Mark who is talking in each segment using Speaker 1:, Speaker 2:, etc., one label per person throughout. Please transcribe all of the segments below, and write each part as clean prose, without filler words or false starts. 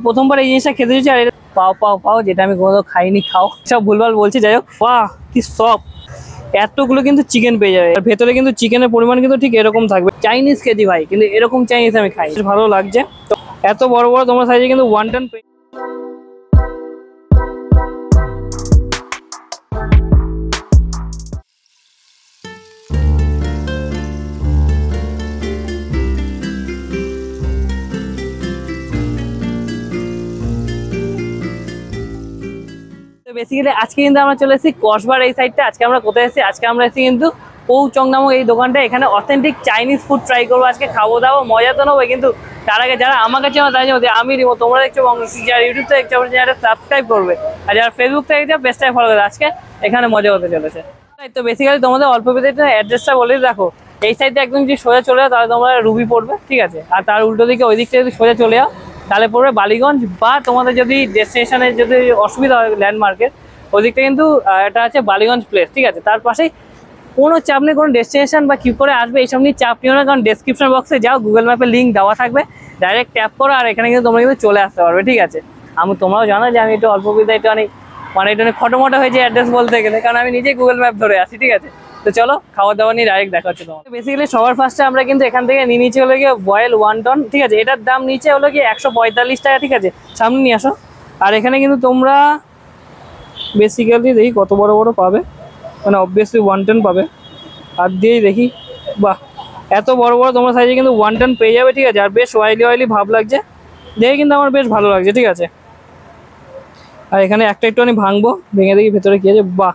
Speaker 1: প্রথমবার এই জিনিসটা খেতে দিয়েছি। আর এটা পাও পাও পাও, যেটা আমি কোনোদিন খাইনি, খাও। সব ভুলভাল বলছি, যাই হোক। বাহ কি সফট, এতগুলো কিন্তু চিকেন পেয়ে যাবে। আর ভেতরে কিন্তু চিকেনের পরিমাণ কিন্তু ঠিক এরকম থাকবে। চাইনিজ খেতে ভাই, কিন্তু এরকম চাইনিজ আমি খাই, ভালো লাগছে। তো এত বড় বড় তোমার সাইজে কিন্তু ওয়ান্টন পেয়ে। বেসিক্যালি আজকে কিন্তু আমরা চলে এসেছি কসবার এই সাইডটা। আজকে আমরা কোথায় এসেছি? আজকে আমরা এসেছি কিন্তু পৌচং নামক এই দোকানটা। এখানে অথেন্টিক চাইনিজ ফুড ট্রাই করবো আজকে, খাবো দাবো, মজা তো নেবো। কিন্তু তার আগে যারা আমার কাছে তাই জানো যে আমি রিমো, তোমরা দেখছো বংশী, যারা ইউটিউব থেকে দেখছো যারা সাবস্ক্রাইব করবে, আর যারা ফেসবুক থেকে দেখছো পেজটাকে ফলো করবে। আজকে এখানে মজা হতে চলেছে। তো বেসিক্যালি তোমাদের অল্প বিস্তারিত অ্যাড্রেসটা বলে দেখো। এই সাইডে একদম যদি সোজা চলে যাও তাহলে তোমরা রুবি পড়বে, ঠিক আছে। আর তার উল্টো দিকে ওই দিকটা যদি সোজা চলে যাও তাহলে পড়বে বালিগঞ্জ। বা তোমাদের যদি ডেস্টিনেশনের যদি অসুবিধা হয় ল্যান্ডমার্কের, ওই দিকটা কিন্তু এটা আছে বালিগঞ্জ প্লেস, ঠিক আছে। তার পাশেই কোনো চাপ নেই, কোনো ডেস্টিনেশন বা কি করে আসবে এইসব নিয়ে চাপ নিও না, কারণ ডেসক্রিপশন বক্সে যাও, গুগল ম্যাপের লিঙ্ক দেওয়া থাকবে, ডাইরেক্ট ট্যাপ করো আর এখানে কিন্তু তোমরা কিন্তু চলে আসতে পারবে, ঠিক আছে। তোমরাও জানো যে আমি একটু অল্প বিদ্যায় একটু অনেক একটু খটোমটো হয়েছে অ্যাড্রেস বলতে গেলে, কারণ আমি নিজেই গুগল ম্যাপ ধরে আসি, ঠিক আছে। তো চলো খাওয়া দাওয়া নিয়ে ডাইরেক্ট দেখা হচ্ছে তোমার। বেসিক্যালি সবার ফার্স্টে আমরা কিন্তু এখান থেকে নিয়ে নিচে হলো গিয়ে বয়েল ওয়ান্টন, ঠিক আছে। এটার দাম নিচে হলো গিয়ে 145 টাকা, ঠিক আছে। সামনে নিয়ে আসো। আর এখানে কিন্তু তোমরা বেসিক্যালি দেখি কত বড় বড় পাবে, মানে অবভিয়াসলি ওয়ান্টন পাবে। আর দিয়েই দেখি, বাহ এত বড় বড় তোমরা সাইজে কিন্তু ওয়ান্টন পেয়ে যাবে, ঠিক আছে। আর বেশ অয়েলি ভাব লাগছে দেখে, কিন্তু আমার বেশ ভালো লাগছে, ঠিক আছে। আর এখানে একটা একটু আমি ভাঙবো, ভেঙে দেখি ভেতরে কি আছে। বাহ,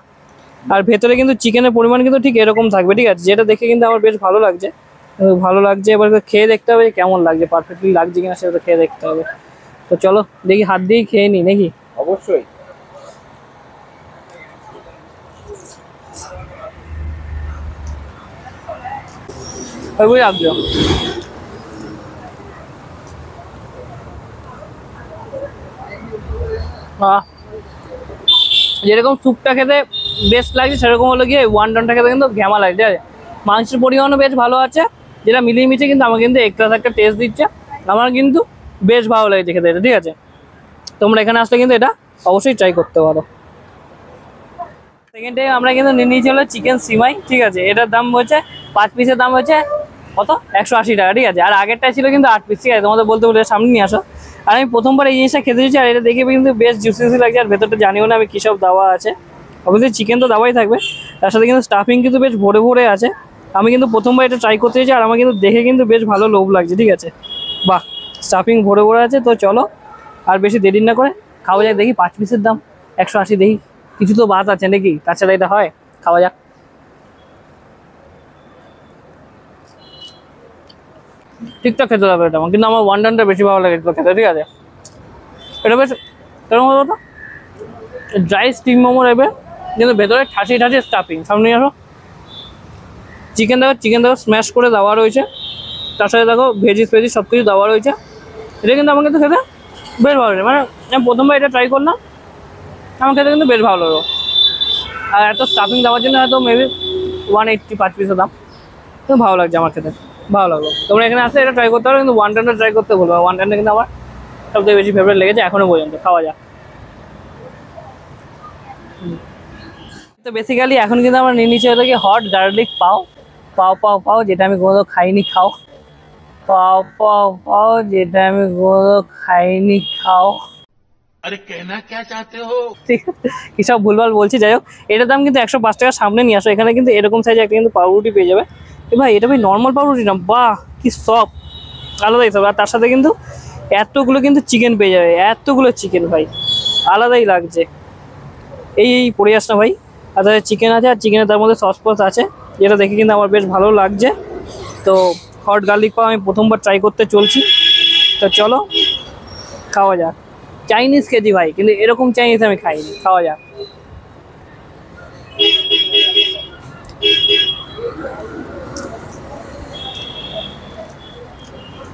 Speaker 1: আর ভেতরে কিন্তু চিকেনের পরিমাণ কিন্তু ঠিক এরকম থাকবে, ঠিক আছে। যেটা দেখে কিন্তু আমার বেশ ভালো লাগছে। এবার খেয়ে দেখতে হবে কেমন লাগছে, পারফেক্টলি লাগছে কিনা সেটা খেয়ে দেখতে হবে। তো চলো দেখি, হাত দিয়েই খেয়ে নিই নাকি?
Speaker 2: অবশ্যই।
Speaker 1: ওইগুলোই রাখছো। যেরকম স্যুপটা খেতে বেস্ট লাগছে, সেরকম হলো গিয়ে ওয়ান্টনটা খেতে কিন্তু ঘ্যামা লাগছে, ঠিক আছে। মাংসের পরিমাণও বেশ ভালো আছে, যেটা মিলিয়ে মিশে কিন্তু আমার কিন্তু একটা টেস্ট দিচ্ছে। আমার কিন্তু বেশ ভালো লাগছে খেতে এটা, ঠিক আছে। তোমরা এখানে আসলে কিন্তু এটা অবশ্যই ট্রাই করতে পারো। সেকেন্ড টাইম আমরা কিন্তু নিয়ে নিয়েছি হলো চিকেন সিমাই, ঠিক আছে। এটার দাম হচ্ছে 5 পিসের দাম হচ্ছে কত, 180 টাকা, ঠিক আছে। আর আগেরটা ছিল কিন্তু 8 পিস, ঠিক আছে। তোমাদের বলতে সামনে নিয়ে আসো। আর আমি প্রথমবার এই জিনিসটা খেতে দিয়েছি, আর এটা দেখে কিন্তু বেশ জুসি লাগছে। আর ভেতরটা জানিও না আমি কী সব দেওয়া আছে। অবশ্যই চিকেন তো দেওয়াই থাকবে, তার সাথে কিন্তু স্টাফিং কিন্তু বেশ ভরে ভরে আছে। আমি কিন্তু প্রথমবার এটা ট্রাই করতে চাইছি, আর আমার কিন্তু দেখে কিন্তু বেশ ভালো লোভ লাগছে, ঠিক আছে। বাহ, স্টাফিং ভরে ভরে আছে। তো চলো আর বেশি দেরি না করে খাওয়া যাক। দেখি 5 পিসের দাম 180, দেখি কিছু তো বাদ আছে নাকি, তাছাড়া এটা হয়? খাওয়া যাক। ঠিকঠাক খেতে হবে এটা আমার, কিন্তু আমার ওয়ান্টনটা বেশি ভালো লাগে খেতে, ঠিক আছে। এটা বেশ এরকম হলো তো ড্রাই স্টিম মোমো নেবে, কিন্তু ভেতরে ঠাসি স্টাফিং। সামনে আসো। চিকেন দেখো স্ম্যাশ করে দেওয়া রয়েছে, তার সাথে দেখো ভেজিস সব কিছু দেওয়া রয়েছে। এটা কিন্তু আমাকে তো খেতে বেশ ভালো লাগে, মানে আমি প্রথমবার এটা ট্রাই করলাম, আমার খেতে কিন্তু বেশ ভালো লাগলো। আর এত স্টাফিং দেওয়ার জন্য হয়তো মেবি 180 5 পিসের দাম, কিন্তু ভালো লাগছে আমার খেতে, ভালো লাগলো। তোমরা এখানে আসলে এটা ট্রাই করতে পারো, কিন্তু ওয়ান্টনটা ট্রাই করতে বলবো। ওয়ান্টনটা কিন্তু আমার সবথেকে বেশি ফেভারিট লেগেছে এখনো পর্যন্ত। খাওয়া যাক। তো বেসিক্যালি এখন কিন্তু আমরা নিয়ে নিচে হলো কি হট গার্লিক পাও, যেটা আমি কোনোদিন খাইনি, খাও। পাও, যেটা আমি কোনোদিন খাইনি, খাও।
Speaker 2: আরে কেনা কে চাতে হো?
Speaker 1: ঠিক আছে, কি সব ভুলভাল বলছি, যাই হোক। এটার দাম কিন্তু 105 টাকা। সামনে নিয়ে আসো। এখানে কিন্তু এরকম সাইজে একটা কিন্তু পাউরুটি পেয়ে যাবে। ভাই এটা ভাই নর্মাল পাউরুটি না, বাহ কি সফট, আলাদাই সব। আর তার সাথে কিন্তু এতগুলো কিন্তু চিকেন পেয়ে যাবে, এতগুলো চিকেন ভাই আলাদাই লাগছে। এই পড়ে আস না ভাই। আর তাদের চিকেন আছে, আর চিকেনের তার মধ্যে সস আছে, যেটা দেখে কিন্তু আমার বেশ ভালো লাগছে। তো হট গার্লিক পাও আমি প্রথমবার ট্রাই করতে চলছি। তো চলো খাওয়া যাক। চাইনিজ খেয়েছি ভাই, কিন্তু এরকম চাইনিজ আমি খাইনি। খাওয়া যাক।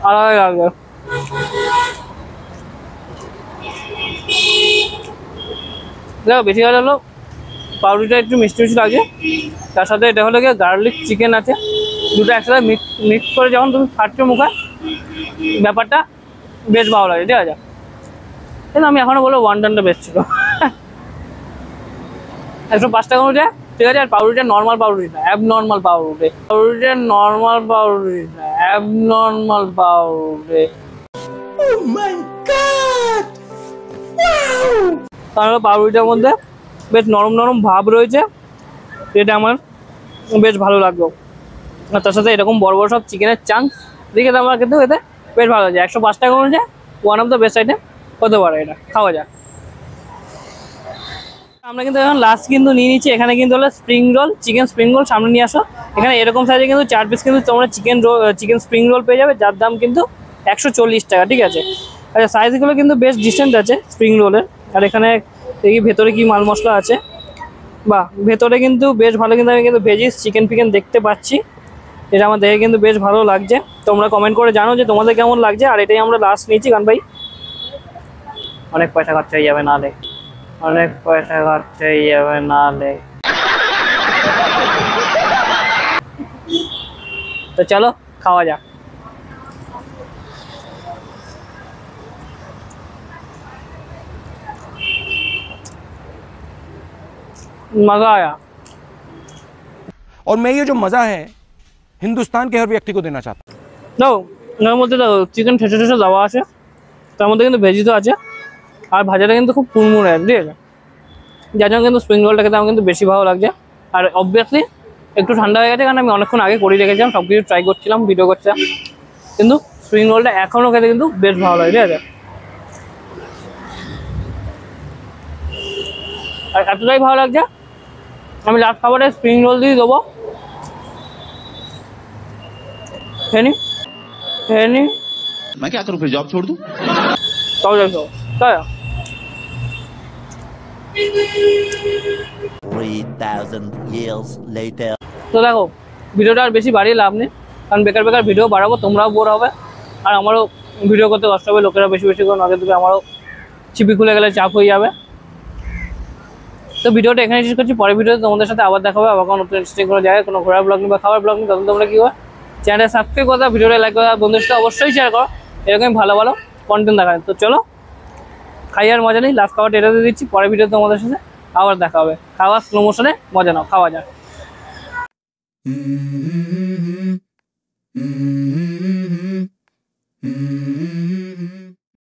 Speaker 1: আলাদা লাগবে। দেখো বেশি ভালো হলো পাউরুটিটা একটু মিষ্টি লাগে, তার সাথে এটা হলো গিয়ে গার্লিক চিকেন আছে। দুটো একসাথে মিক্স করে যখন তুমি খাচ্ছ মুখে, ব্যাপারটা বেশ ভালো লাগে, ঠিক আছে। কিন্তু আমি এখনো বলবো ওয়ান্টনটা বেস্ট ছিল। 105 টাকা অনুযায়ী ঠিক আছে। আর পাউরুটিটা নর্মাল পাউরুটি না, অ্যাবনর্মাল পাউরুটি, পাউরুটিটা নর্মাল পাউরুটি না, অ্যাবনর্মাল পাউরুটি। তাহলে পাউরুটিটার মধ্যে বেশ নরম নরম ভাব রয়েছে, এটা আমার বেশ ভালো লাগলো। আর তার সাথে এরকম বড় বড় সব চিকেনের চাঙ্ক দেখে তো আমার কিন্তু এতে বেশ ভালো হয়েছে। 105 টাকা অনুযায়ী one of the best item হতে পারে, এটা খাওয়া যায়। আমরা কিন্তু এখন লাস্ট কিন্তু নিয়ে নিচ্ছি, এখানে কিন্তু হলো spring roll, chicken spring roll. সামনে নিয়ে আসো, এখানে এরকম সাইজে কিন্তু 4 পিস কিন্তু তোমরা চিকেন স্প্রিং রোল পেয়ে যাবে, যার দাম কিন্তু 140 টাকা, ঠিক আছে। আচ্ছা, সাইজগুলো কিন্তু বেশ ডিসেন্ট আছে স্প্রিং রোলের। আর এখানে দেখি ভেতরে কি মাল মশলা আছে, বা ভেতরে কিন্তু বেশ ভালো, কিন্তু আমি কিন্তু ভেজিস চিকেন ফিকেন দেখতে পাচ্ছি, এটা আমার দেখে কিন্তু বেশ ভালো লাগছে। তোমরা কমেন্ট করে জানো যে তোমাদের কেমন লাগছে। আর এটাই আমরা লাস্ট নিয়েছি, কারণ ভাই অনেক পয়সা খরচা হয়ে যাবে নাহলে, অনেক পয়সা খরচা হয়ে যাবে নাহলে। তো চলো খাওয়া যাক। मजा आया।
Speaker 3: और मैं ये जो मज़ा है हिंदुस्तान के हर व्यक्ति को देना चाहता हूँ।
Speaker 1: দাও, এর মধ্যে দাও চিকেন ঠেসে ঠেসে দেওয়া আছে, তার মধ্যে কিন্তু ভেজিসও আছে, আর ভাজাটা কিন্তু খুব কুড়মুড়ে, ঠিক আছে, যার জন্য কিন্তু স্প্রিং রোলটা খেতে আমার কিন্তু বেশি ভালো লাগছে। আর অবভিয়াসলি একটু ঠান্ডা হয়ে গেছে, কারণ আমি অনেকক্ষণ আগে করে রেখেছিলাম, সব কিছু ট্রাই করছিলাম, ভিডিও করছিলাম, কিন্তু স্প্রিং রোলটা এখনও খেতে কিন্তু বেশ ভালো লাগে, ঠিক আছে। আর এতটাই ভালো লাগছে, আমি লাস্ট খাবারে স্প্রিং রোল দিয়ে দেবো। খেয়ে নি
Speaker 2: मैं क्या करूं फिर, जॉब छोड़ दूं?
Speaker 1: তাও দেখো, তাই
Speaker 4: 3,000 years later.
Speaker 1: তো দেখো, ভিডিওটা আর বেশি বাড়িয়ে লাভ নেই, কারণ বেকার বেকার ভিডিও বাড়াবো, তোমরাও বোর হবে, আর আমারও ভিডিও করতে কষ্ট হবে। লোকেরা বেশি বেশি করে নজর দেবে, আমারও চিপি খুলে গেলে চাপ হয়ে যাবে। তো ভিডিওটা এখানে শেষ করছি, পরের ভিডিওতে তোমাদের সাথে আবার দেখা হবে, আবার কোনো নতুন ইন্টারেস্টিং কোনো জায়গায় কোনো ঘোরার ব্লগ নিই বা খাবার ব্লগ নিই। তখন তোমরা কী হয়, চ্যানেলটা সাবস্ক্রাইব করো, ভিডিওটা লাইক করো, বন্ধুদের সাথে অবশ্যই শেয়ার করো, এরকমই ভালো ভালো কন্টেন্ট দেখায়। তো চলো খাই, আর মজা নেই, লাস্ট খাবারটা এটাতে দিচ্ছি, পরের ভিডিওতে তোমাদের সাথে আবার দেখা হবে। খাওয়া স্লো মোশনে মজা নাও, খাওয়া যায়।
Speaker 4: Mm-hmm. Mm-hmm. Mm-hmm.